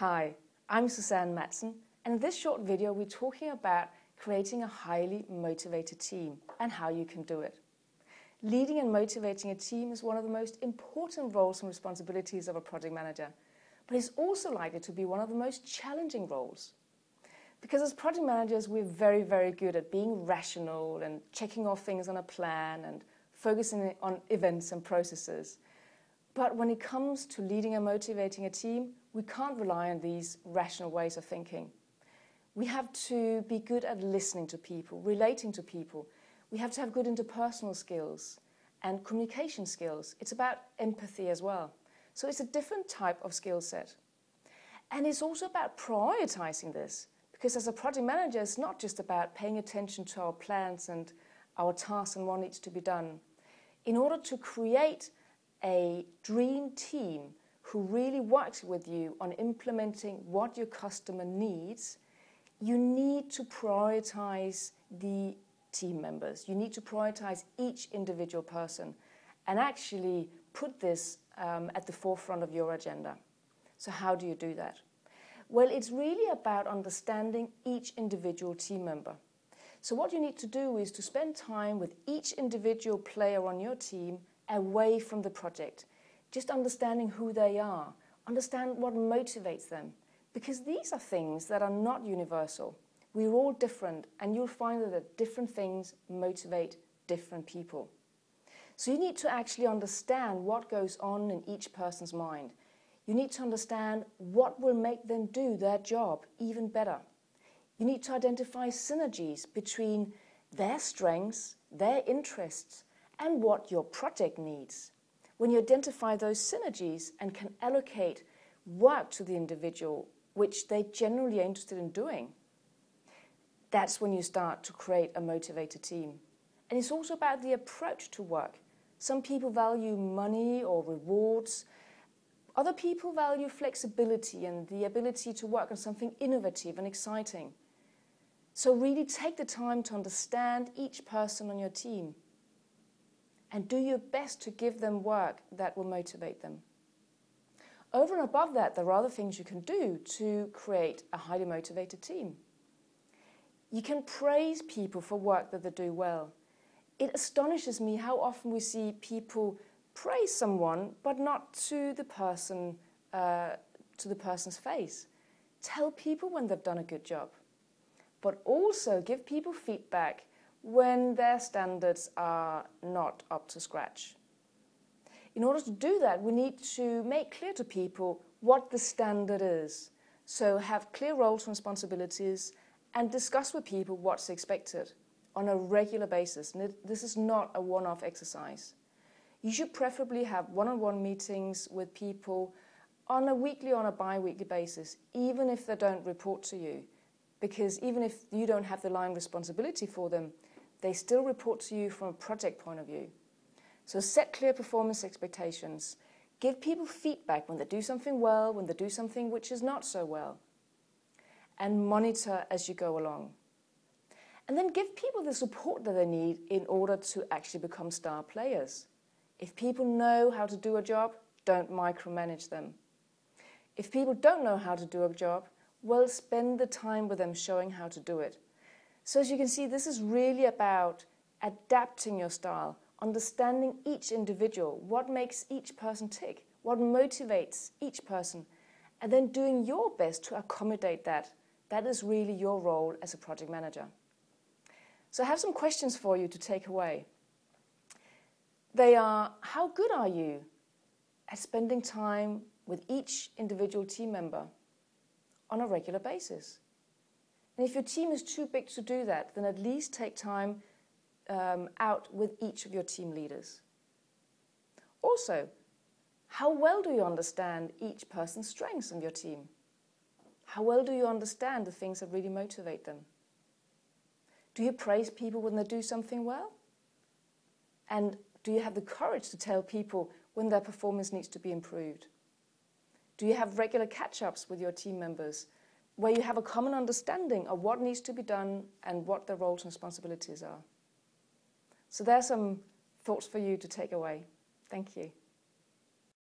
Hi, I'm Susanne Madsen, and in this short video we're talking about creating a highly motivated team and how you can do it. Leading and motivating a team is one of the most important roles and responsibilities of a project manager, but it's also likely to be one of the most challenging roles. Because as project managers, we're very, very good at being rational and checking off things on a plan and focusing on events and processes. But when it comes to leading and motivating a team, we can't rely on these rational ways of thinking. We have to be good at listening to people, relating to people. We have to have good interpersonal skills and communication skills. It's about empathy as well. So it's a different type of skill set. And it's also about prioritizing this, because as a project manager, it's not just about paying attention to our plans and our tasks and what needs to be done. In order to create a dream team who really works with you on implementing what your customer needs, you need to prioritize the team members. You need to prioritize each individual person and actually put this at the forefront of your agenda. So how do you do that? Well, it's really about understanding each individual team member. So what you need to do is to spend time with each individual player on your team away from the project, just understanding who they are, understand what motivates them, because these are things that are not universal. We're all different, and you'll find that different things motivate different people. So you need to actually understand what goes on in each person's mind. You need to understand what will make them do their job even better. You need to identify synergies between their strengths, their interests, and what your project needs. When you identify those synergies and can allocate work to the individual, which they generally are interested in doing, that's when you start to create a motivated team. And it's also about the approach to work. Some people value money or rewards. Other people value flexibility and the ability to work on something innovative and exciting. So really take the time to understand each person on your team and do your best to give them work that will motivate them. Over and above that, there are other things you can do to create a highly motivated team. You can praise people for work that they do well. It astonishes me how often we see people praise someone, but not to the person's face. Tell people when they've done a good job, but also give people feedback when their standards are not up to scratch. In order to do that, we need to make clear to people what the standard is. So have clear roles and responsibilities and discuss with people what's expected on a regular basis. And this is not a one-off exercise. You should preferably have one-on-one meetings with people on a weekly or on a bi-weekly basis, even if they don't report to you. Because even if you don't have the line responsibility for them, they still report to you from a project point of view. So set clear performance expectations. Give people feedback when they do something well, when they do something which is not so well. And monitor as you go along. And then give people the support that they need in order to actually become star players. If people know how to do a job, don't micromanage them. If people don't know how to do a job, well, spend the time with them showing how to do it. So as you can see, this is really about adapting your style, understanding each individual, what makes each person tick, what motivates each person, and then doing your best to accommodate that. That is really your role as a project manager. So I have some questions for you to take away. They are, how good are you at spending time with each individual team member on a regular basis? And if your team is too big to do that, then at least take time out with each of your team leaders. Also, how well do you understand each person's strengths in your team? How well do you understand the things that really motivate them? Do you praise people when they do something well? And do you have the courage to tell people when their performance needs to be improved? Do you have regular catch-ups with your team members where you have a common understanding of what needs to be done and what their roles and responsibilities are? So there are some thoughts for you to take away. Thank you.